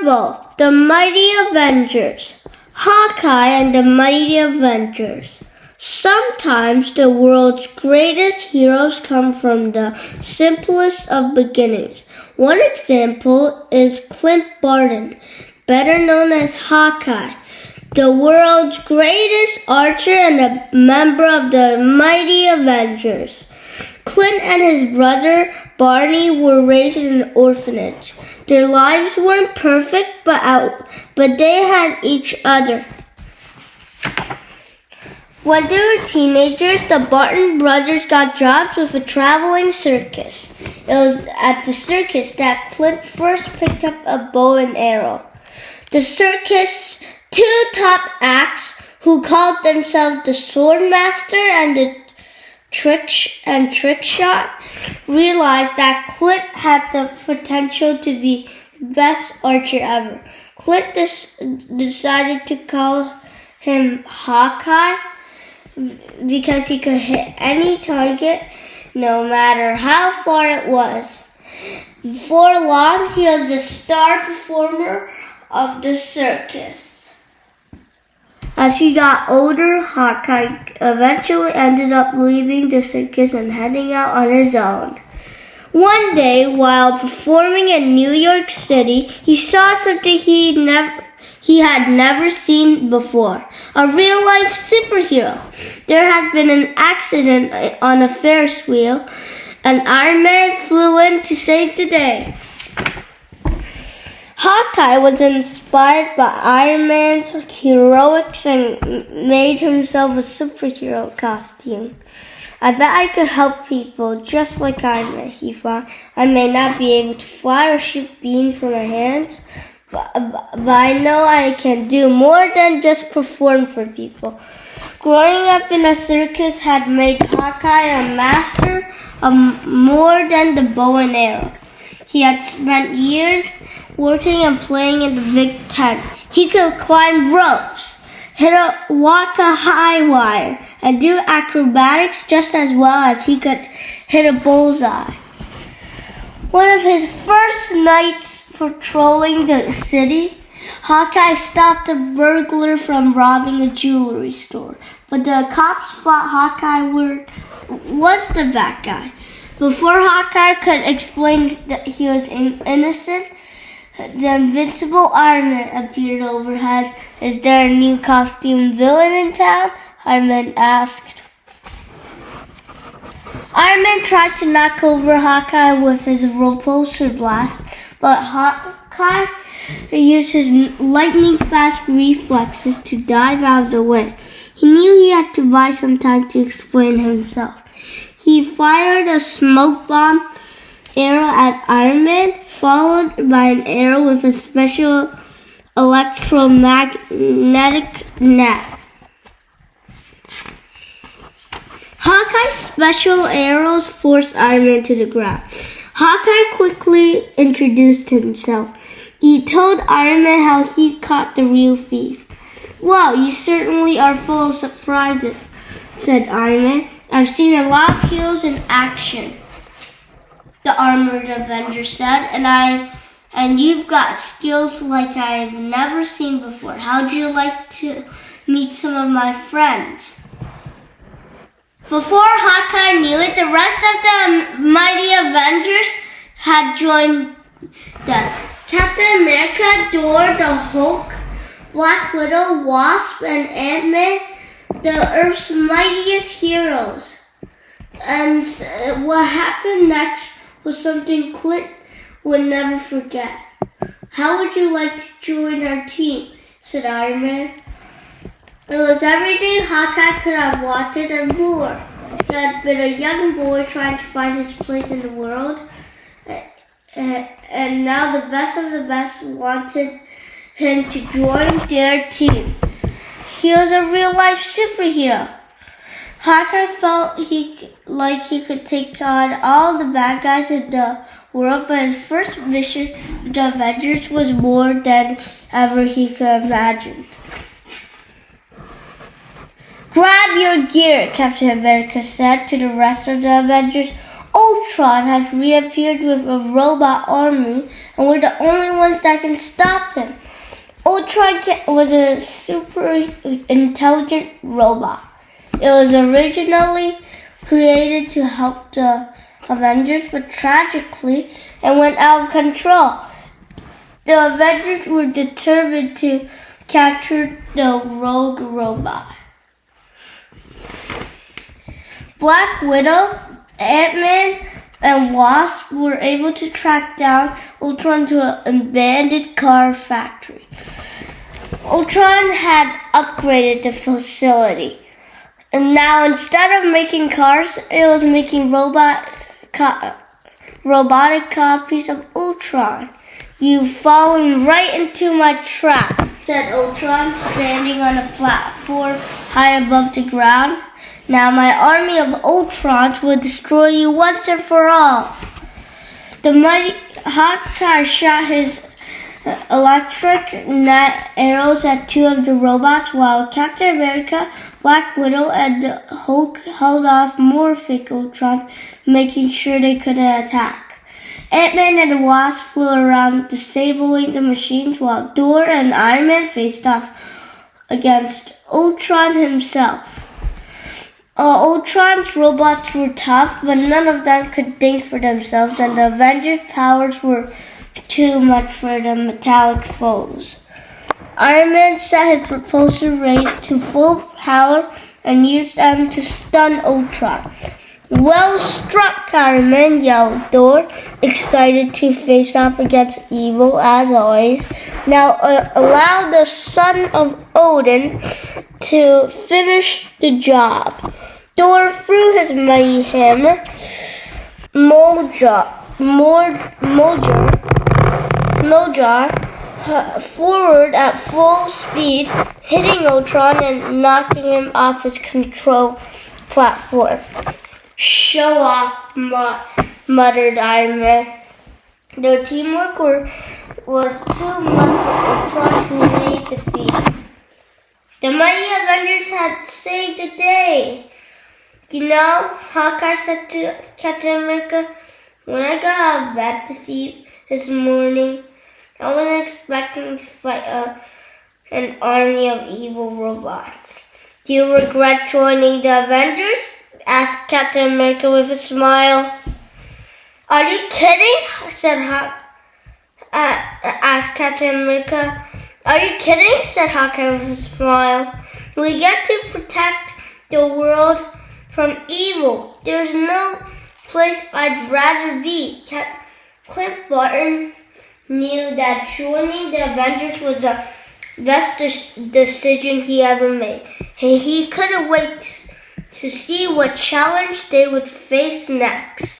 Marvel, the Mighty Avengers. Hawkeye and the Mighty Avengers. Sometimes the world's greatest heroes come from the simplest of beginnings. One example is Clint Barton, better known as Hawkeye, the world's greatest archer and a member of the Mighty Avengers. Clint and his brother Barney were raised in an orphanage. Their lives weren't perfect, but they had each other. When they were teenagers, the Barton brothers got jobs with a traveling circus. It was at the circus that Clint first picked up a bow and arrow. The circus' two top acts, who called themselves the Swordmaster and the Trick Shot, realized that Clint had the potential to be the best archer ever. Clint decided to call him Hawkeye because he could hit any target, no matter how far it was. Before long, he was the star performer of the circus. As he got older, Hawkeye eventually ended up leaving the circus and heading out on his own. One day, while performing in New York City, he saw something he had never seen before. A real-life superhero. There had been an accident on a Ferris wheel, and Iron Man flew in to save the day. Hawkeye was inspired by Iron Man's heroics and made himself a superhero costume. I bet I could help people just like Iron Man, he thought. I may not be able to fly or shoot beams from my hands, but I know I can do more than just perform for people. Growing up in a circus had made Hawkeye a master of more than the bow and arrow. He had spent years working and playing in the big tent. He could climb ropes, walk a high wire, and do acrobatics just as well as he could hit a bullseye. One of his first nights patrolling the city, Hawkeye stopped a burglar from robbing a jewelry store, but the cops thought Hawkeye was the bad guy. Before Hawkeye could explain that he was innocent, the invincible Iron Man appeared overhead. Is there a new costume villain in town? Iron Man asked. Iron Man tried to knock over Hawkeye with his repulsor blast, but Hawkeye used his lightning-fast reflexes to dive out of the way. He knew he had to buy some time to explain himself. He fired a smoke bomb arrow at Iron Man, followed by an arrow with a special electromagnetic net. Hawkeye's special arrows forced Iron Man to the ground. Hawkeye quickly introduced himself. He told Iron Man how he caught the real thief. "Well, you certainly are full of surprises," said Iron Man. "I've seen a lot of heroes in action," the armored Avenger said, and you've got skills like I've never seen before. How'd you like to meet some of my friends? Before Hawkeye knew it, the rest of the Mighty Avengers had joined them. Captain America, Thor, the Hulk, Black Widow, Wasp, and Ant-Man, the Earth's mightiest heroes. And what happened next was something Clint would never forget. "How would you like to join our team?" said Iron Man. It was everything Hawkeye could have wanted and more. He had been a young boy trying to find his place in the world, and now the best of the best wanted him to join their team. He was a real-life superhero. Hawkeye felt like he could take on all the bad guys in the world, but his first mission with the Avengers was more than ever he could imagine. "Grab your gear," Captain America said to the rest of the Avengers. Ultron has reappeared with a robot army, and we're the only ones that can stop him. Ultron was a super intelligent robot. It was originally created to help the Avengers, but tragically, it went out of control. The Avengers were determined to capture the rogue robot. Black Widow, Ant-Man, and Wasp were able to track down Ultron to an abandoned car factory. Ultron had upgraded the facility, and now instead of making cars, it was making robotic copies of Ultron. "You've fallen right into my trap," said Ultron, standing on a platform high above the ground. "Now my army of Ultrons will destroy you once and for all." The mighty Hawkeye shot his electric net arrows at two of the robots, while Captain America, Black Widow, and the Hulk held off more fake Ultron, making sure they couldn't attack. Ant-Man and the Wasp flew around, disabling the machines, while Thor and Iron Man faced off against Ultron himself. Ultron's robots were tough, but none of them could think for themselves, and the Avengers' powers were too much for the metallic foes. Iron Man set his propulsor rays to full power and used them to stun Ultron. "Well struck, Iron Man," yelled Thor, excited to face off against evil as always. "Now allow the son of Odin to finish the job." Thor threw his mighty hammer, Mjolnir, forward at full speed, hitting Ultron and knocking him off his control platform. "Show off," muttered Iron Man. Their teamwork was too much for Ultron, who lay defeated. The mighty Avengers had saved the day. "You know," Hawkeye said to Captain America, "when I got out of bed this morning, I wasn't expecting to fight an army of evil robots." "Do you regret joining the Avengers?" asked Captain America with a smile. "Are you kidding?" asked Captain America. "Are you kidding?" said Hawkeye with a smile. "We get to protect the world from evil. There's no place I'd rather be." Clint Barton knew that joining the Avengers was the best decision he ever made. He couldn't wait to see what challenge they would face next.